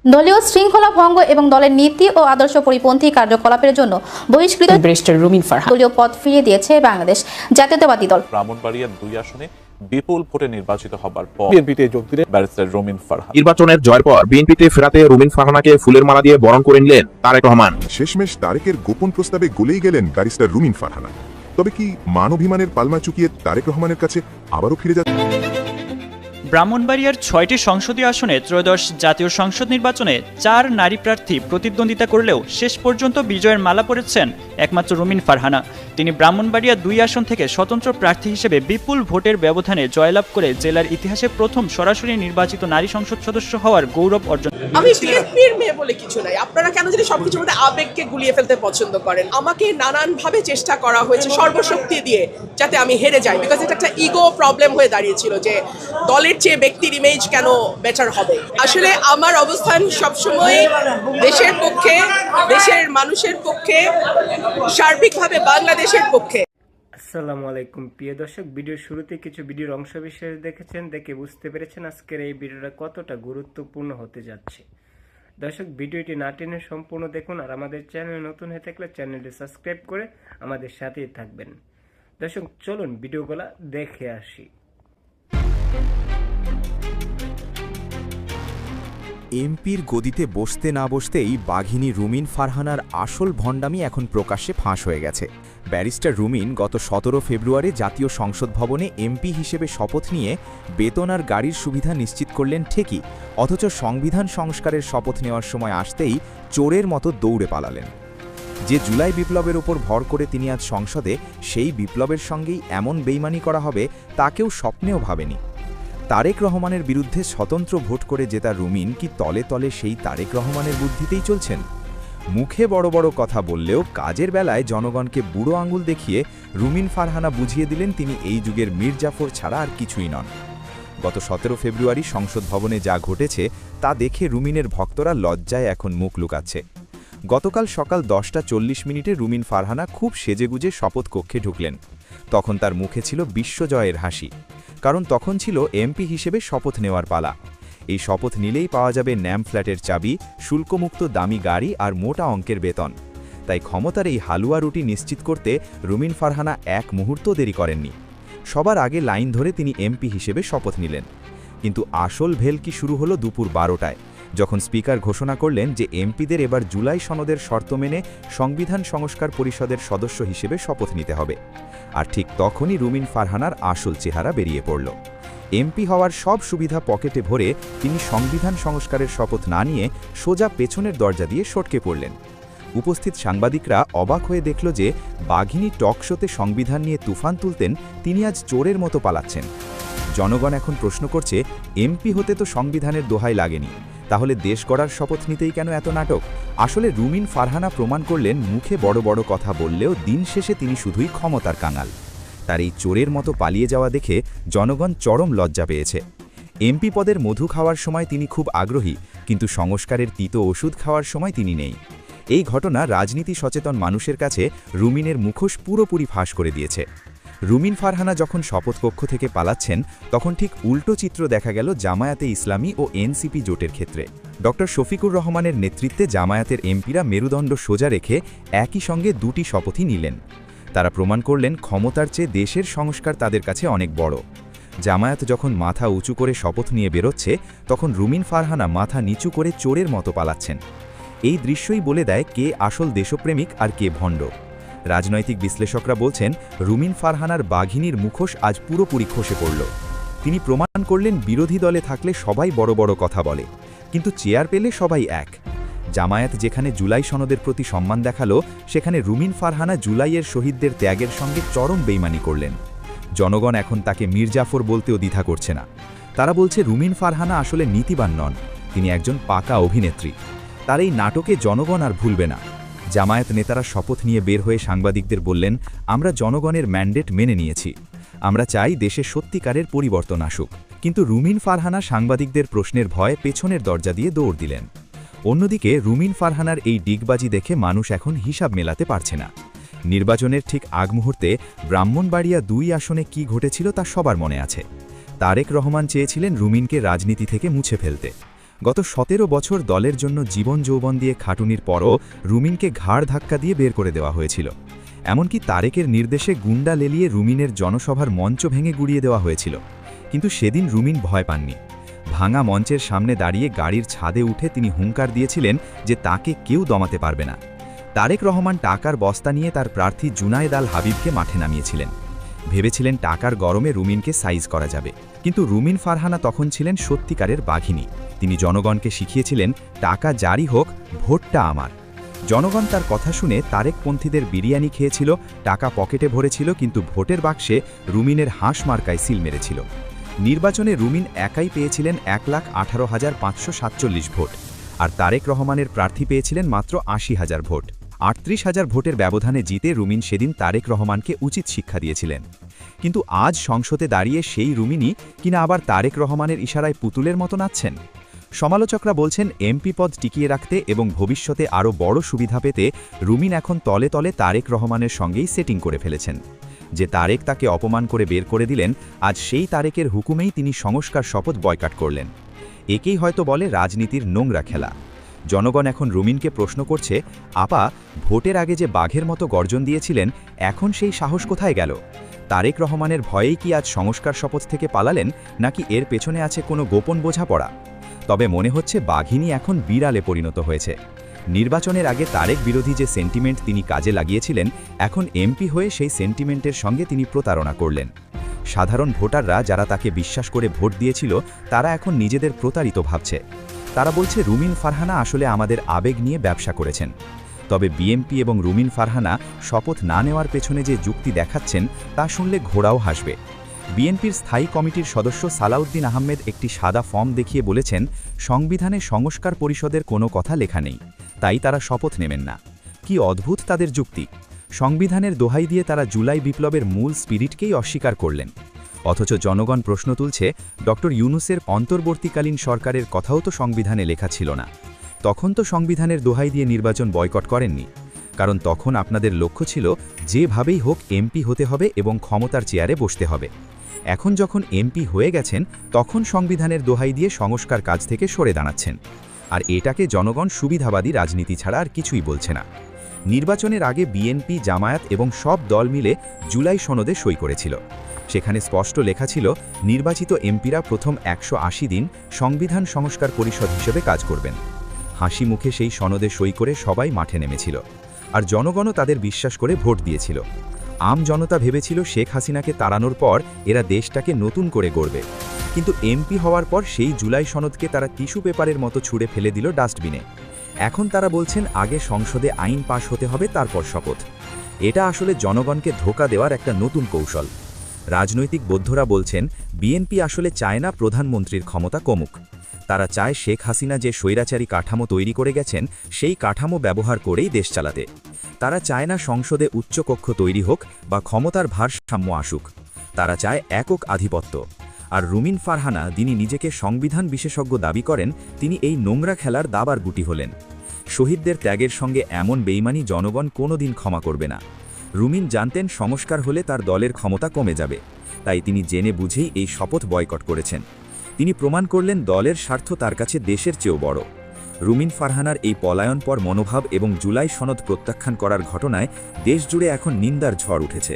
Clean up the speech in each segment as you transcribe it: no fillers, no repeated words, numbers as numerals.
দলীয় শৃঙ্খলা ভঙ্গ এবং দলের নীতি ও আদর্শ পরিপন্থী কার্যকলাপের জন্য বহিষ্কৃত ব্যারিস্টার রুমিন ফারহানা দলীয় পদ ফিরিয়ে দিয়েছে বাংলাদেশ জাতীয়তাবাদী দল। ব্রাহ্মণবাড়িয়ার 2 আসনে বিপুল ভোটে নির্বাচিত হবার পর বিএনপিতে যোগ দিলেন ব্যারিস্টার রুমিন ফারহানা। নির্বাচনের জয়ের পর বিএনপিতে ফেরাতে রুমিন ফারহানাকে ফুলের মালা দিয়ে বরণ করে নিলেন তারেক রহমান। শেষমেশ তারেকের গোপন প্রস্তাবে গলেই গেলেন ব্যারিস্টার রুমিন ফারহানা। তবে কি মানবিমানের পালমা চুকিয়ে তারেক রহমানের কাছে আবারও ফিরে যাচ্ছে? ব্রাহ্মণবাড়িয়ার 6টি সংসদীয় আসনে ত্রয়োদশ জাতীয় সংসদ নির্বাচনে 4 নারী প্রার্থী প্রতিদ্বন্দ্বিতা করলেও শেষ পর্যন্ত বিজয়ের মালা পরেছেন একমাত্র রুমিন ফারহানা। তিনি ব্রাহ্মণবাড়িয়া 2 আসন থেকে স্বতন্ত্র প্রার্থী হিসেবে বিপুল ভোটের ব্যবধানে জয়লাভ করে জেলার ইতিহাসে প্রথম সরাসরি নির্বাচিত নারী সংসদ সদস্য হওয়ার গৌরব অর্জন। আমি বিএনপির মেয়ে বলে কিছু নাই। আপনারা কেন জানি সবকিছুর মধ্যে আবেগকে গুলিয়ে ফেলতে পছন্দ করেন। আমাকে নানানভাবে চেষ্টা করা হয়েছে সর্বশক্তি দিয়ে যাতে আমি হেরে যাই, বিকজ এটা একটা ইগো প্রবলেম হয়ে দাঁড়িয়েছিল যে দলের চেয়ে ব্যক্তির ইমেজ কেন বেটার হবে। আসলে আমার অবস্থান সবসময় দেশের পক্ষে, দেশের মানুষের পক্ষে, সার্বিকভাবে বাংলাদেশের পক্ষে। আসসালামু আলাইকুম প্রিয় দর্শক, ভিডিওর শুরুতে কিছু ভিডিওর অংশ বিশেষ দেখেছেন, দেখে বুঝতে পেরেছেন আজকের এই ভিডিওটা কতটা গুরুত্বপূর্ণ হতে যাচ্ছে। দর্শক, ভিডিওটি না টেনে সম্পূর্ণ দেখুন, আর আমাদের চ্যানেল নতুন হয়ে থাকলে চ্যানেলটি সাবস্ক্রাইব করে আমাদের সাথেই থাকবেন। দর্শক, চলুন ভিডিওগুলো দেখে আসি। এমপির গদিতে বসতে না বসতেই বাঘিনী রুমিন ফারহানার আসল ভণ্ডামি এখন প্রকাশ্যে ফাঁস হয়ে গেছে। ব্যারিস্টার রুমিন গত 17 ফেব্রুয়ারি জাতীয় সংসদ ভবনে এমপি হিসেবে শপথ নিয়ে বেতন আর গাড়ির সুবিধা নিশ্চিত করলেন ঠিকই, অথচ সংবিধান সংস্কারের শপথ নেওয়ার সময় আসতেই চোরের মতো দৌড়ে পালালেন। যে জুলাই বিপ্লবের ওপর ভর করে তিনি আজ সংসদে, সেই বিপ্লবের সঙ্গেই এমন বেইমানি করা হবে তা কেউ স্বপ্নেও ভাবেনি। তারেক রহমানের বিরুদ্ধে স্বতন্ত্র ভোট করে জেতা রুমিন কি তলে তলে সেই তারেক রহমানের বুদ্ধিতেই চলছেন? মুখে বড় বড় কথা বললেও কাজের বেলায় জনগণকে বুড়ো আঙুল দেখিয়ে রুমিন ফারহানা বুঝিয়ে দিলেন তিনি এই যুগের মীর জাফর ছাড়া আর কিছুই নন। গত 17 ফেব্রুয়ারি সংসদ ভবনে যা ঘটেছে তা দেখে রুমিনের ভক্তরা লজ্জায় এখন মুখ লুকাচ্ছে। গতকাল সকাল 10:40 রুমিন ফারহানা খুব সেজেগুজে শপথ কক্ষে ঢুকলেন। তখন তার মুখে ছিল বিশ্বজয়ের হাসি, কারণ তখন ছিল এমপি হিসেবে শপথ নেওয়ার পালা। এই শপথ নিলেই পাওয়া যাবে ন্যাম ফ্ল্যাটের চাবি, শুল্কমুক্ত দামি গাড়ি আর মোটা অঙ্কের বেতন। তাই ক্ষমতার এই হালুয়া রুটি নিশ্চিত করতে রুমিন ফারহানা এক মুহূর্ত দেরি করেননি। সবার আগে লাইন ধরে তিনি এমপি হিসেবে শপথ নিলেন। কিন্তু আসল ভেলকি শুরু হলো দুপুর 12টায়, যখন স্পিকার ঘোষণা করলেন যে এমপিদের এবার জুলাই সনদের শর্ত মেনে সংবিধান সংস্কার পরিষদের সদস্য হিসেবে শপথ নিতে হবে। আর ঠিক তখনই রুমিন ফারহানার আসল চেহারা বেরিয়ে পড়ল। এমপি হওয়ার সব সুবিধা পকেটে ভরে তিনি সংবিধান সংস্কারের শপথ না নিয়ে সোজা পেছনের দরজা দিয়ে সটকে পড়লেন। উপস্থিত সাংবাদিকরা অবাক হয়ে দেখল যে বাঘিনী টক শোতে সংবিধান নিয়ে তুফান তুলতেন তিনি আজ চোরের মতো পালাচ্ছেন। জনগণ এখন প্রশ্ন করছে, এমপি হতে তো সংবিধানের দোহাই লাগেনি, তাহলে দেশ গড়ার শপথ নিতেই কেন এত নাটক? আসলে রুমিন ফারহানা প্রমাণ করলেন মুখে বড় বড় কথা বললেও দিন শেষে তিনি শুধুই ক্ষমতার কাঙাল। তার এই চোরের মতো পালিয়ে যাওয়া দেখে জনগণ চরম লজ্জা পেয়েছে। এমপি পদের মধু খাওয়ার সময় তিনি খুব আগ্রহী, কিন্তু সংস্কারের তিতো ওষুধ খাওয়ার সময় তিনি নেই। এই ঘটনা রাজনীতি সচেতন মানুষের কাছে রুমিনের মুখোশ পুরোপুরি ফাঁস করে দিয়েছে। রুমিন ফারহানা যখন শপথকক্ষ থেকে পালাচ্ছেন, তখন ঠিক উল্টো চিত্র দেখা গেল জামায়াতে ইসলামী ও এনসিপি জোটের ক্ষেত্রে। ডক্টর শফিকুর রহমানের নেতৃত্বে জামায়াতের এমপিরা মেরুদণ্ড সোজা রেখে একই সঙ্গে দুটি শপথই নিলেন। তারা প্রমাণ করলেন ক্ষমতার চেয়ে দেশের সংস্কার তাদের কাছে অনেক বড়। জামায়াত যখন মাথা উঁচু করে শপথ নিয়ে বেরোচ্ছে, তখন রুমিন ফারহানা মাথা নিচু করে চোরের মতো পালাচ্ছেন। এই দৃশ্যই বলে দেয় কে আসল দেশপ্রেমিক আর কে ভণ্ড। রাজনৈতিক বিশ্লেষকরা বলছেন, রুমিন ফারহানার বাঘিনীর মুখোশ আজ পুরোপুরি খসে পড়ল। তিনি প্রমাণ করলেন বিরোধী দলে থাকলে সবাই বড় বড় কথা বলে, কিন্তু চেয়ার পেলে সবাই এক। জামায়াত যেখানে জুলাই সনদের প্রতি সম্মান দেখালো, সেখানে রুমিন ফারহানা জুলাইয়ের শহীদদের ত্যাগের সঙ্গে চরম বেইমানি করলেন। জনগণ এখন তাকে মীর জাফর বলতেও দ্বিধা করছে না। তারা বলছে রুমিন ফারহানা আসলে নীতিবান নন, তিনি একজন পাকা অভিনেত্রী। তার এই নাটকে জনগণ আর ভুলবে না। জামায়াত নেতারা শপথ নিয়ে বের হয়ে সাংবাদিকদের বললেন, আমরা জনগণের ম্যান্ডেট মেনে নিয়েছি, আমরা চাই দেশে সত্যিকারের পরিবর্তন আসুক। কিন্তু রুমিন ফারহানা সাংবাদিকদের প্রশ্নের ভয়ে পেছনের দরজা দিয়ে দৌড় দিলেন। অন্যদিকে রুমিন ফারহানার এই ডিগবাজি দেখে মানুষ এখন হিসাব মেলাতে পারছে না। নির্বাচনের ঠিক আগ মুহূর্তে ব্রাহ্মণবাড়িয়া 2 আসনে কি ঘটেছিল তা সবার মনে আছে। তারেক রহমান চেয়েছিলেন রুমিনকে রাজনীতি থেকে মুছে ফেলতে। গত 17 বছর দলের জন্য জীবন যৌবন দিয়ে খাটুনির পরও রুমিনকে ঘাড় ধাক্কা দিয়ে বের করে দেওয়া হয়েছিল। এমনকি তারেকের নির্দেশে গুন্ডা লেলিয়ে রুমিনের জনসভার মঞ্চ ভেঙে গুড়িয়ে দেওয়া হয়েছিল। কিন্তু সেদিন রুমিন ভয় পাননি। ভাঙা মঞ্চের সামনে দাঁড়িয়ে গাড়ির ছাদে উঠে তিনি হুঙ্কার দিয়েছিলেন যে তাকে কেউ দমাতে পারবে না। তারেক রহমান টাকার বস্তা নিয়ে তার প্রার্থী জুনায়েদ আল হাবিবকে মাঠে নামিয়েছিলেন। ভেবেছিলেন টাকার গরমে রুমিনকে সাইজ করা যাবে, কিন্তু রুমিন ফারহানা তখন ছিলেন সত্যিকারের বাঘিনী। তিনি জনগণকে শিখিয়েছিলেন টাকা জারি হোক, ভোটটা আমার। জনগণ তার কথা শুনে তারেকপন্থীদের বিরিয়ানি খেয়েছিল, টাকা পকেটে ভরেছিল, কিন্তু ভোটের বাক্সে রুমিনের হাঁস মার্কায় সিল মেরেছিল। নির্বাচনে রুমিন একাই পেয়েছিলেন 1,18,547 ভোট, আর তারেক রহমানের প্রার্থী পেয়েছিলেন মাত্র 80,000 ভোট। 38,000 ভোটের ব্যবধানে জিতে রুমিন সেদিন তারেক রহমানকে উচিত শিক্ষা দিয়েছিলেন। কিন্তু আজ সংসদে দাঁড়িয়ে সেই রুমিনই কিনা আবার তারেক রহমানের ইশারায় পুতুলের মতো নাচছেন। সমালোচকরা বলছেন এমপি পদ টিকিয়ে রাখতে এবং ভবিষ্যতে আরও বড় সুবিধা পেতে রুমিন এখন তলে তলে তারেক রহমানের সঙ্গেই সেটিং করে ফেলেছেন। যে তারেক তাকে অপমান করে বের করে দিলেন, আজ সেই তারেকের হুকুমেই তিনি সংস্কার শপথ বয়কট করলেন। একেই হয়তো বলে রাজনীতির নোংরা খেলা। জনগণ এখন রুমিনকে প্রশ্ন করছে, আপা, ভোটের আগে যে বাঘের মতো গর্জন দিয়েছিলেন, এখন সেই সাহস কোথায় গেল? তারেক রহমানের ভয়েই কি আজ সংস্কার শপথ থেকে পালালেন, নাকি এর পেছনে আছে কোনো গোপন বোঝাপড়া? তবে মনে হচ্ছে বাঘিনী এখন বিড়ালে পরিণত হয়েছে। নির্বাচনের আগে তারেক বিরোধী যে সেন্টিমেন্ট তিনি কাজে লাগিয়েছিলেন, এখন এমপি হয়ে সেই সেন্টিমেন্টের সঙ্গে তিনি প্রতারণা করলেন। সাধারণ ভোটাররা যারা তাকে বিশ্বাস করে ভোট দিয়েছিল, তারা এখন নিজেদের প্রতারিত ভাবছে। তারা বলছে রুমিন ফারহানা আসলে আমাদের আবেগ নিয়ে ব্যবসা করেছেন। তবে বিএনপি এবং রুমিন ফারহানা শপথ না নেওয়ার পেছনে যে যুক্তি দেখাচ্ছেন, তা শুনলে ঘোড়াও হাসবে। বিএনপির স্থায়ী কমিটির সদস্য সালাউদ্দিন আহমেদ একটি সাদা ফর্ম দেখিয়ে বলেছেন, সংবিধানে সংস্কার পরিষদের কোনো কথা লেখা নেই, তাই তারা শপথ নেবেন না। কি অদ্ভুত তাদের যুক্তি! সংবিধানের দোহাই দিয়ে তারা জুলাই বিপ্লবের মূল স্পিরিটকেই অস্বীকার করলেন। অথচ জনগণ প্রশ্ন তুলছে, ডক্টর ইউনূসের অন্তর্বর্তীকালীন সরকারের কথাও তো সংবিধানে লেখা ছিল না। তখন তো সংবিধানের দোহাই দিয়ে নির্বাচন বয়কট করেননি, কারণ তখন আপনাদের লক্ষ্য ছিল যেভাবেই হোক এমপি হতে হবে এবং ক্ষমতার চেয়ারে বসতে হবে। এখন যখন এমপি হয়ে গেছেন, তখন সংবিধানের দোহাই দিয়ে সংস্কার কাজ থেকে সরে দাঁড়াচ্ছেন। আর এটাকে জনগণ সুবিধাবাদী রাজনীতি ছাড়া আর কিছুই বলছে না। নির্বাচনের আগে বিএনপি, জামায়াত এবং সব দল মিলে জুলাই সনদে সই করেছিল। সেখানে স্পষ্ট লেখা ছিল, নির্বাচিত এমপিরা প্রথম 180 দিন সংবিধান সংস্কার পরিষদ হিসেবে কাজ করবেন। হাসি মুখে সেই সনদে সই করে সবাই মাঠে নেমেছিল, আর জনগণও তাদের বিশ্বাস করে ভোট দিয়েছিল। আম জনতা ভেবেছিল শেখ হাসিনাকে তাড়ানোর পর এরা দেশটাকে নতুন করে গড়বে, কিন্তু এমপি হওয়ার পর সেই জুলাই সনদকে তারা টিস্যু পেপারের মতো ছুঁড়ে ফেলে দিল ডাস্টবিনে। এখন তারা বলছেন আগে সংসদে আইন পাশ হতে হবে, তারপর শপথ। এটা আসলে জনগণকে ধোঁকা দেওয়ার একটা নতুন কৌশল। রাজনৈতিক বৌদ্ধরা বলছেন, বিএনপি আসলে চায় না প্রধানমন্ত্রীর ক্ষমতা কমুক। তারা চায় শেখ হাসিনা যে স্বৈরাচারী কাঠামো তৈরি করে গেছেন, সেই কাঠামো ব্যবহার করেই দেশ চালাতে। তারা চায় না সংসদে উচ্চকক্ষ তৈরি হোক বা ক্ষমতার ভারসাম্য আসুক। তারা চায় একক আধিপত্য। আর রুমিন ফারহানা, যিনি নিজেকে সংবিধান বিশেষজ্ঞ দাবি করেন, তিনি এই নোংরা খেলার দাবার গুটি হলেন। শহীদদের ত্যাগের সঙ্গে এমন বেইমানি জনগণ কোনোদিন ক্ষমা করবে না। রুমিন জানতেন সংস্কার হলে তার দলের ক্ষমতা কমে যাবে, তাই তিনি জেনে বুঝেই এই শপথ বয়কট করেছেন। তিনি প্রমাণ করলেন দলের স্বার্থ তার কাছে দেশের চেয়েও বড়। রুমিন ফারহানার এই পলায়নপর মনোভাব এবং জুলাই সনদ প্রত্যাখ্যান করার ঘটনায় দেশজুড়ে এখন নিন্দার ঝড় উঠেছে।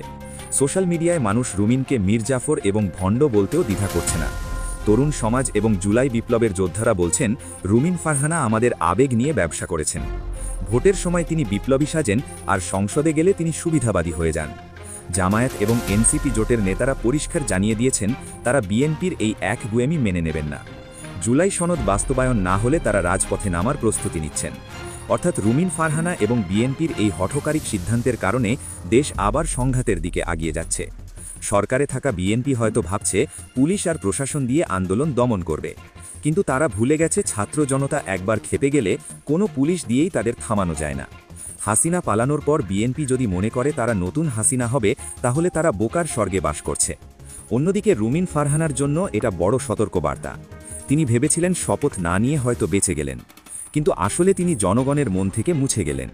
সোশ্যাল মিডিয়ায় মানুষ রুমিনকে মীর জাফর এবং ভণ্ড বলতেও দ্বিধা করছে না। তরুণ সমাজ এবং জুলাই বিপ্লবের যোদ্ধারা বলছেন, রুমিন ফারহানা আমাদের আবেগ নিয়ে ব্যবসা করেছেন। ভোটের সময় তিনি বিপ্লবী সাজেন, আর সংসদে গেলে তিনি সুবিধাবাদী হয়ে যান। জামায়াত এবং এনসিপি জোটের নেতারা পরিষ্কার জানিয়ে দিয়েছেন, তারা বিএনপির এই একগুয়েমি মেনে নেবেন না। জুলাই সনদ বাস্তবায়ন না হলে তারা রাজপথে নামার প্রস্তুতি নিচ্ছেন। অর্থাৎ রুমিন ফারহানা এবং বিএনপির এই হঠকারিক সিদ্ধান্তের কারণে দেশ আবার সংঘাতের দিকে আগিয়ে যাচ্ছে। সরকারে থাকা বিএনপি হয়তো ভাবছে পুলিশ আর প্রশাসন দিয়ে আন্দোলন দমন করবে, কিন্তু তারা ভুলে গেছে ছাত্র জনতা একবার খেপে গেলে কোনো পুলিশ দিয়েই তাদের থামানো যায় না। হাসিনা পালানোর পর বিএনপি যদি মনে করে তারা নতুন হাসিনা হবে, তাহলে তারা বোকার স্বর্গে বাস করছে। অন্যদিকে রুমিন ফারহানার জন্য এটা বড় সতর্কবার্তা। তিনি ভেবেছিলেন শপথ না নিয়ে হয়তো বেঁচে গেলেন, কিন্তু আসলে তিনি জনগণের মন থেকে মুছে গেলেন।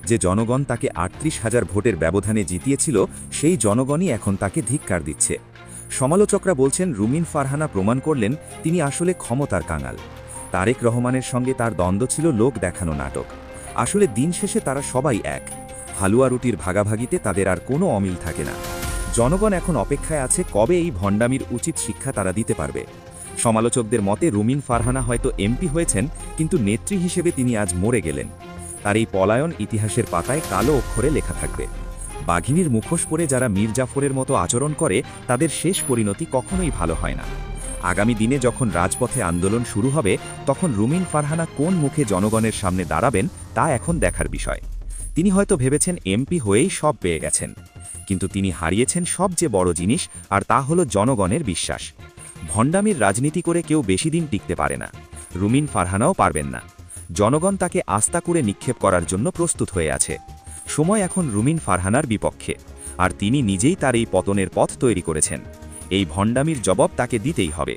যে জনগণ তাকে 38,000 ভোটের ব্যবধানে জিতিয়েছিল, সেই জনগণই এখন তাকে ধিক্কার দিচ্ছে। সমালোচকরা বলছেন, রুমিন ফারহানা প্রমাণ করলেন তিনি আসলে ক্ষমতার কাঙাল। তারেক রহমানের সঙ্গে তার দ্বন্দ্ব ছিল লোক দেখানো নাটক। আসলে দিন শেষে তারা সবাই এক। হালুয়া রুটির ভাগাভাগিতে তাদের আর কোনো অমিল থাকে না। জনগণ এখন অপেক্ষায় আছে কবে এই ভণ্ডামির উচিত শিক্ষা তারা দিতে পারবে। সমালোচকদের মতে রুমিন ফারহানা হয়তো এমপি হয়েছেন, কিন্তু নেত্রী হিসেবে তিনি আজ মরে গেলেন। তার এই পলায়ন ইতিহাসের পাতায় কালো অক্ষরে লেখা থাকবে। বাঘিনীর মুখোশ পরে যারা মীর জাফরের মতো আচরণ করে তাদের শেষ পরিণতি কখনোই ভালো হয় না। আগামী দিনে যখন রাজপথে আন্দোলন শুরু হবে, তখন রুমিন ফারহানা কোন মুখে জনগণের সামনে দাঁড়াবেন তা এখন দেখার বিষয়। তিনি হয়তো ভেবেছেন এমপি হয়েই সব পেয়ে গেছেন, কিন্তু তিনি হারিয়েছেন সবচেয়ে বড় জিনিস, আর তা হলো জনগণের বিশ্বাস। ভণ্ডামির রাজনীতি করে কেউ বেশি দিন টিকতে পারে না, রুমিন ফারহানাও পারবেন না। জনগণ তাকে আস্থা করে নিক্ষেপ করার জন্য প্রস্তুত হয়ে আছে। সময় এখন রুমিন ফারহানার বিপক্ষে, আর তিনি নিজেই তার এই পতনের পথ তৈরি করেছেন। এই ভণ্ডামির জবাব তাকে দিতেই হবে।